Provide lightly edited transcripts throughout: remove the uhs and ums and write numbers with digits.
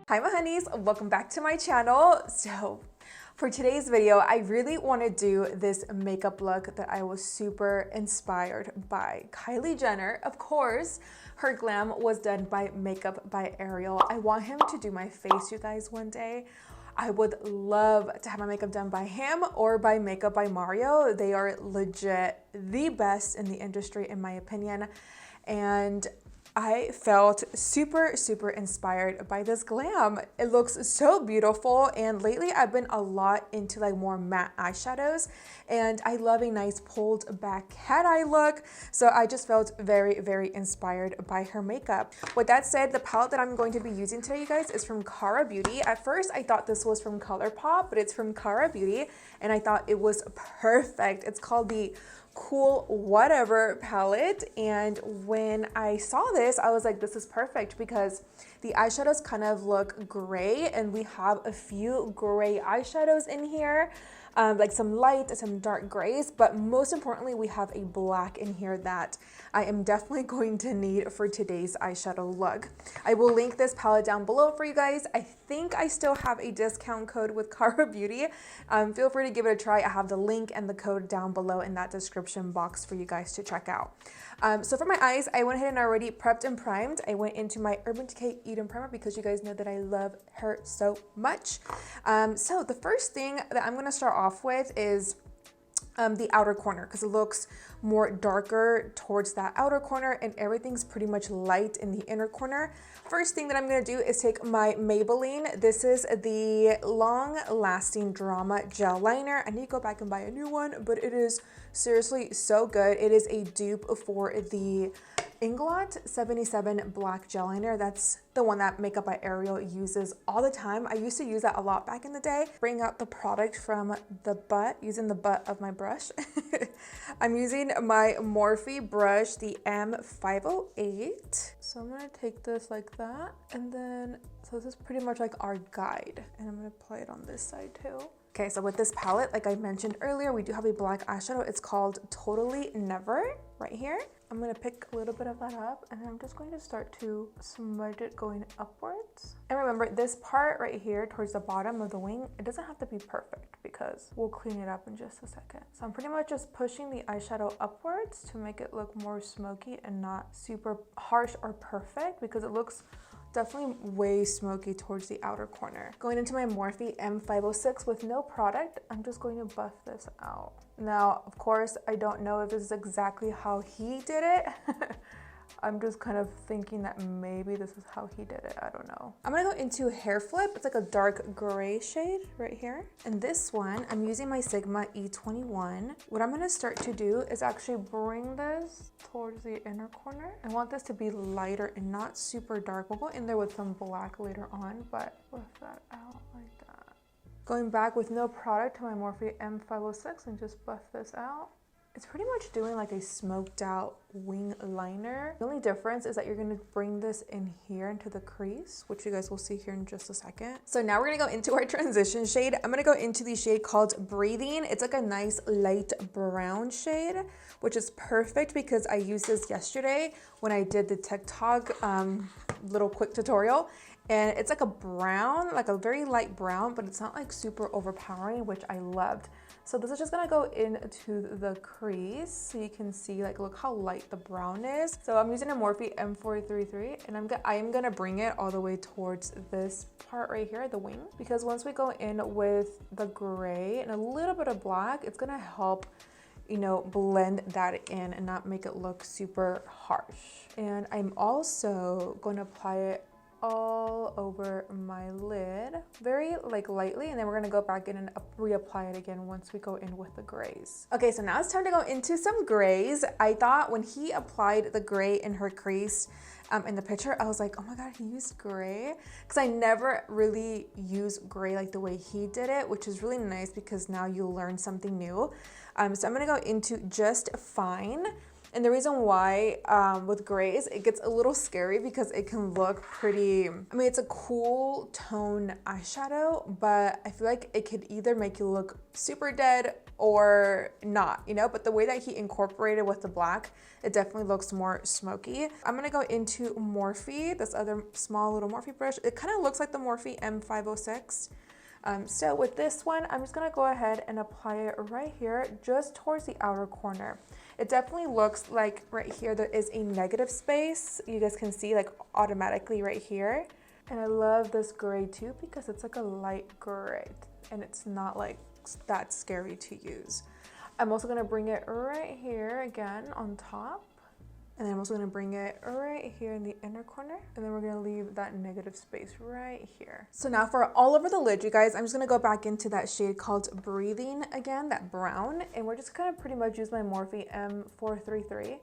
Hi my honeys, welcome back to my channel. So for today's video, I really want to do this makeup look that I was super inspired by. Kylie Jenner, of course, her glam was done by Makeup by Ariel. I want him to do my face, you guys, one day. I would love to have my makeup done by him or by Makeup by Mario. They are legit the best in the industry, in my opinion. And I felt super inspired by this glam. It looks so beautiful, and lately I've been a lot into like more matte eyeshadows, and I love a nice pulled back cat eye look. So I just felt very inspired by her makeup. With that said, the palette that I'm going to be using today, you guys, is from Kara Beauty. At first I thought this was from ColourPop, but it's from Kara Beauty, and I thought it was perfect. It's called the Cool Whatever palette, and when I saw this I was like, this is perfect because the eyeshadows kind of look gray, and we have a few gray eyeshadows in here, like some light, some dark grays, but most importantly we have a black in here that I am definitely going to need for today's eyeshadow look. I will link this palette down below for you guys. I think I still have a discount code with Kara Beauty. Feel free to give it a try. I have the link and the code down below in that description box for you guys to check out. So for my eyes, I went ahead and already prepped and primed. I went into my Urban Decay Eden Primer because you guys know that I love her so much. So the first thing that I'm going to start off with is the outer corner, because it looks more darker towards that outer corner and everything's pretty much light in the inner corner. First thing that I'm going to do is take my Maybelline. This is the Long Lasting Drama Gel Liner. I need to go back and buy a new one, but it is seriously so good. It is a dupe for the Inglot 77 Black Gel Liner. That's the one that Makeup by Ariel uses all the time. I used to use that a lot back in the day. Bring out the product from the butt, using the butt of my brush. I'm using my Morphe brush, the M508. So I'm gonna take this like that, and then, so this is pretty much like our guide, and I'm gonna apply it on this side too. Okay, so with this palette, like I mentioned earlier, we do have a black eyeshadow. It's called Totally Never right here. I'm gonna pick a little bit of that up, and I'm just going to start to smudge it going upwards. And remember, this part right here towards the bottom of the wing, it doesn't have to be perfect because we'll clean it up in just a second. So I'm pretty much just pushing the eyeshadow upwards to make it look more smoky and not super harsh or perfect, because it looks definitely way smoky towards the outer corner. Going into my Morphe M506 with no product, I'm just going to buff this out. Now, of course, I don't know if this is exactly how he did it. I'm just kind of thinking that maybe this is how he did it. I don't know. I'm gonna go into Hair Flip. It's like a dark gray shade right here. And this one, I'm using my Sigma E21. What I'm gonna start to do is actually bring this towards the inner corner. I want this to be lighter and not super dark. We'll go in there with some black later on, but buff that out like that. Going back with no product to my Morphe M506 and just buff this out. It's pretty much doing like a smoked out wing liner. The only difference is that you're gonna bring this in here into the crease, which you guys will see here in just a second. So now we're gonna go into our transition shade. I'm gonna go into the shade called Breathing. It's like a nice light brown shade, which is perfect because I used this yesterday when I did the TikTok little quick tutorial. And it's like a brown, like a very light brown, but it's not like super overpowering, which I loved. So this is just gonna go into the crease so you can see, like, look how light the brown is. So I'm using a Morphe M433, and I am gonna bring it all the way towards this part right here, the wing, because once we go in with the gray and a little bit of black, it's gonna help, you know, blend that in and not make it look super harsh. And I'm also going to apply it all over my lid, very like lightly, and then we're gonna go back in and reapply it again once we go in with the grays. Okay, so now it's time to go into some grays. I thought when he applied the gray in her crease in the picture, I was like, oh my god, he used gray, because I never really use gray like the way he did it, which is really nice because now you learn something new. So I'm gonna go into Just Fine. And the reason why with grays, it gets a little scary because it can look pretty, I mean, it's a cool tone eyeshadow, but I feel like it could either make you look super dead or not, you know, but the way that he incorporated with the black, it definitely looks more smoky. I'm gonna go into Morphe, this other small little Morphe brush. It kind of looks like the Morphe M506. So with this one, I'm just gonna go ahead and apply it right here, just towards the outer corner. It definitely looks like right here there is a negative space. You guys can see like automatically right here. And I love this gray too because it's like a light gray and it's not like that scary to use. I'm also gonna bring it right here again on top. And then I'm also gonna bring it right here in the inner corner. And then we're gonna leave that negative space right here. So now for all over the lid, you guys, I'm just gonna go back into that shade called Breathing again, that brown. And we're just gonna pretty much use my Morphe M433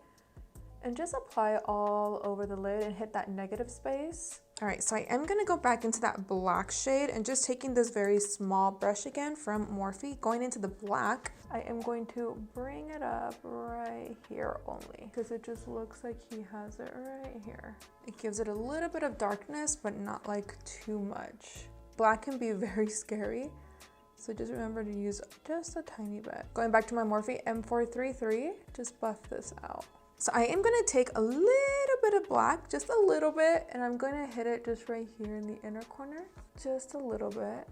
and just apply it all over the lid and hit that negative space. All right, so I am gonna go back into that black shade and just taking this very small brush again from Morphe, going into the black, I am going to bring it up right here only because it just looks like he has it right here. It gives it a little bit of darkness, but not like too much. Black can be very scary, so just remember to use just a tiny bit. Going back to my Morphe M433, just buff this out. So I am gonna take a little bit of black, just a little bit, and I'm gonna hit it just right here in the inner corner, just a little bit.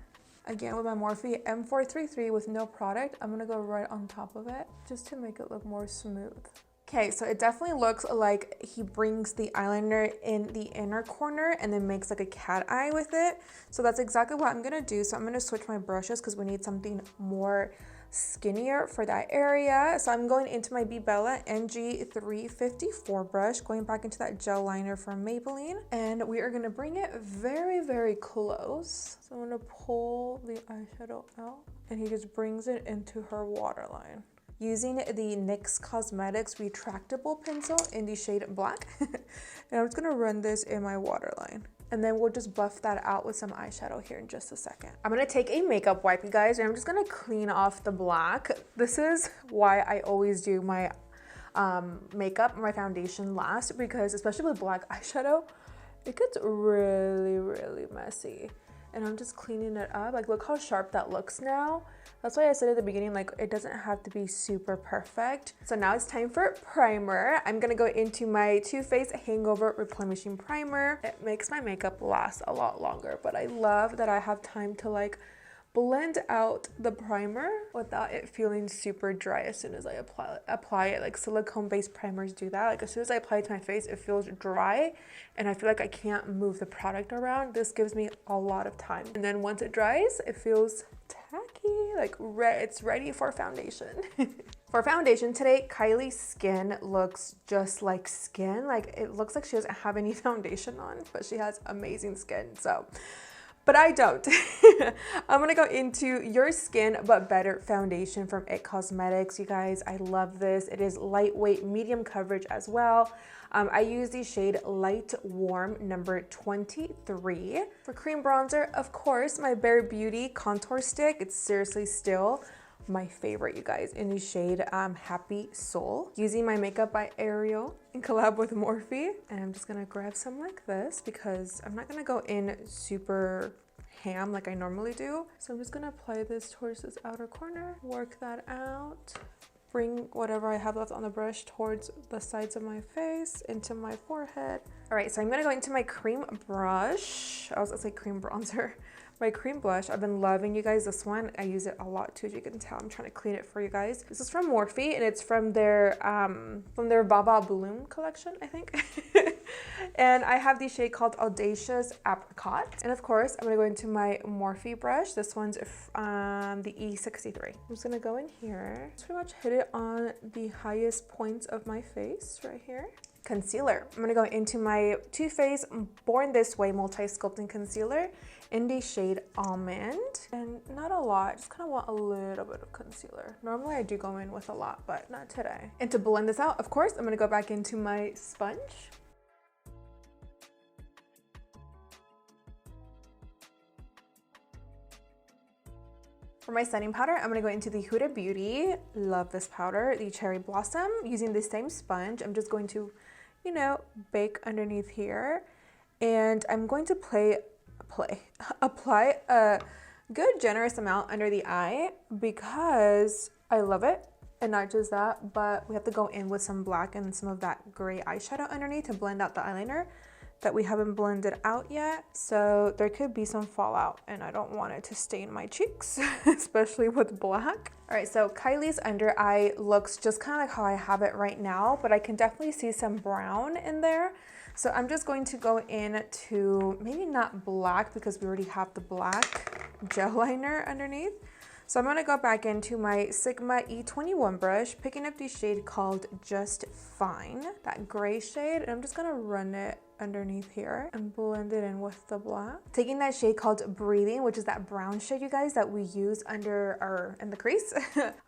Again, with my Morphe M433 with no product, I'm gonna go right on top of it, just to make it look more smooth. Okay, so it definitely looks like he brings the eyeliner in the inner corner and then makes like a cat eye with it. So that's exactly what I'm gonna do. So I'm gonna switch my brushes because we need something more skinnier for that area. So I'm going into my Bella NG354 brush, going back into that gel liner from Maybelline, and we are going to bring it very, very close. So I'm going to pull the eyeshadow out, and he just brings it into her waterline. Using the NYX Cosmetics retractable pencil in the shade black, and I'm just going to run this in my waterline. And then we'll just buff that out with some eyeshadow here in just a second. I'm gonna take a makeup wipe, you guys, and I'm just gonna clean off the black. This is why I always do my makeup, my foundation last, because especially with black eyeshadow, it gets really, really messy. And I'm just cleaning it up. Like, look how sharp that looks now. That's why I said at the beginning, like, it doesn't have to be super perfect. So now it's time for primer. I'm gonna go into my Too Faced Hangover Replenishing Primer. It makes my makeup last a lot longer, but I love that I have time to like blend out the primer without it feeling super dry as soon as I apply it. Like silicone-based primers do that. Like as soon as I apply it to my face, it feels dry and I feel like I can't move the product around. This gives me a lot of time. And then once it dries, it feels tacky, like it's ready for foundation. For foundation today, Kylie's skin looks just like skin. Like it looks like she doesn't have any foundation on, but she has amazing skin. So, but I don't. I'm gonna go into Your Skin But Better foundation from IT Cosmetics. You guys, I love this. It is lightweight, medium coverage as well. I use the shade Light Warm number 23. For cream bronzer, of course, my Bare Beauty contour stick. It's seriously still my favorite, you guys, in the shade Happy Soul. Using my Makeup by Ariel in collab with Morphe. And I'm just gonna grab some like this because I'm not gonna go in super ham like I normally do. So I'm just gonna apply this towards this outer corner, work that out. Bring whatever I have left on the brush towards the sides of my face, into my forehead. All right, so I'm gonna go into my cream brush. I was gonna say cream bronzer. My cream blush, I've been loving, you guys, this one. I use it a lot too, as you can tell. I'm trying to clean it for you guys. This is from Morphe, and it's from their Baba Bloom collection, I think. And I have the shade called Audacious Apricot. And of course, I'm gonna go into my Morphe brush. This one's the E63. I'm just gonna go in here. Just pretty much hit it on the highest points of my face, right here. Concealer. I'm gonna go into my Too Faced Born This Way Multi-Sculpting Concealer in the shade Almond. And not a lot, just kind of want a little bit of concealer. Normally I do go in with a lot, but not today. And to blend this out, of course, I'm gonna go back into my sponge. For my setting powder, I'm gonna go into the Huda Beauty. Love this powder, the Cherry Blossom. Using the same sponge, I'm just going to, you know, bake underneath here. And I'm going to apply a good generous amount under the eye because I love it. And not just that, but we have to go in with some black and some of that gray eyeshadow underneath to blend out the eyeliner that we haven't blended out yet. So there could be some fallout and I don't want it to stain my cheeks, especially with black. All right, so Kylie's under eye looks just kind of like how I have it right now, but I can definitely see some brown in there. So I'm just going to go in to maybe not black because we already have the black gel liner underneath. So I'm gonna go back into my Sigma E21 brush, picking up the shade called Just Fine, that gray shade, and I'm just gonna run it underneath here and blend it in with the black. Taking that shade called Breathing, which is that brown shade, you guys, that we use in the crease.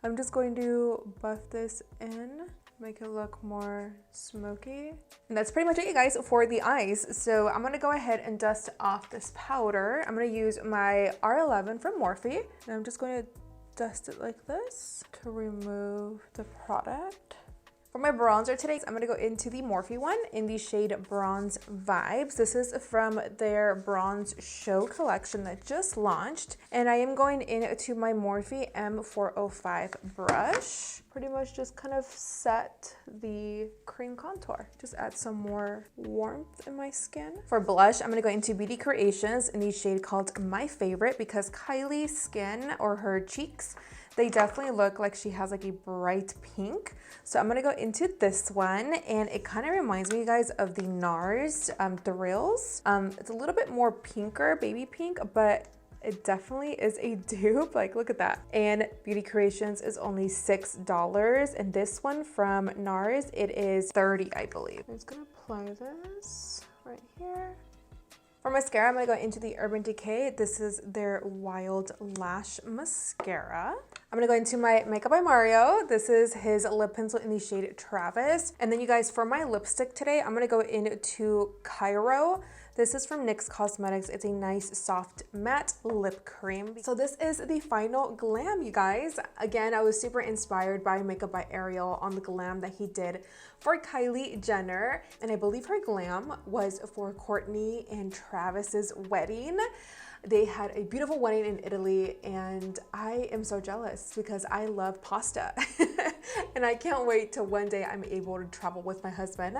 I'm just going to buff this in, make it look more smoky. And that's pretty much it, you guys, for the eyes. So I'm gonna go ahead and dust off this powder. I'm gonna use my R11 from Morphe, and I'm just going to dust it like this to remove the product. For my bronzer today, I'm gonna go into the Morphe one in the shade Bronze Vibes. This is from their Bronze Show collection that just launched. And I am going into my Morphe M405 brush. Pretty much just kind of set the cream contour. Just add some more warmth in my skin. For blush, I'm gonna go into Beauty Creations in the shade called My Favorite because Kylie's skin or her cheeks, they definitely look like she has like a bright pink. So I'm gonna go into this one and it kind of reminds me, you guys, of the NARS Thrills. It's a little bit more pinker, baby pink, but it definitely is a dupe. Like, look at that. And Beauty Creations is only $6. And this one from NARS, it is $30, I believe. I'm just gonna apply this right here. For mascara, I'm gonna go into the Urban Decay. This is their Wild Lash Mascara. I'm gonna go into my Makeup by Mario. This is his lip pencil in the shade Travis. And then you guys, for my lipstick today, I'm gonna go into Cairo. This is from NYX Cosmetics. It's a nice soft matte lip cream. So this is the final glam, you guys. Again, I was super inspired by Makeup by Ariel on the glam that he did for Kylie Jenner. And I believe her glam was for Kourtney and Travis's wedding. They had a beautiful wedding in Italy and I am so jealous because I love pasta. And I can't wait till one day I'm able to travel with my husband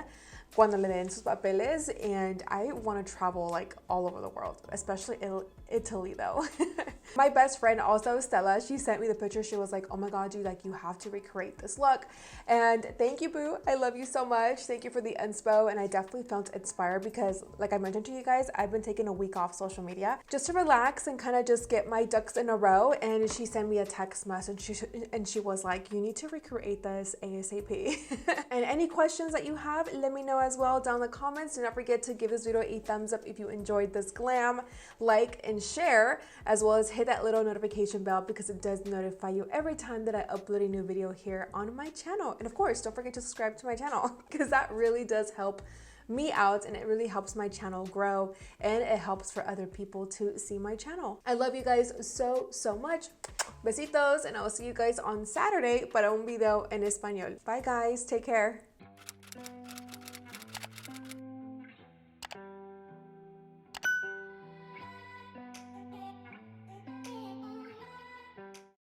cuando le den sus papeles, and I want to travel like all over the world, especially Italy though. My best friend also, Stella, she sent me the picture. She was like, oh my god, dude, like you have to recreate this look. And thank you, boo. I love you so much. Thank you for the inspo. And I definitely felt inspired because, like I mentioned to you guys, I've been taking a week off social media just to relax and kind of just get my ducks in a row. And she sent me a text message and she was like, you need to recreate this ASAP. And any questions that you have, let me know as well down in the comments. Do not forget to give this video a thumbs up if you enjoyed this glam, like and share, as well as hit that little notification bell because it does notify you every time that I upload a new video here on my channel. And of course, don't forget to subscribe to my channel because that really does help me out and it really helps my channel grow and it helps for other people to see my channel. I love you guys so much. Besitos, and I will see you guys on Saturday para un video en español. Bye guys, take care.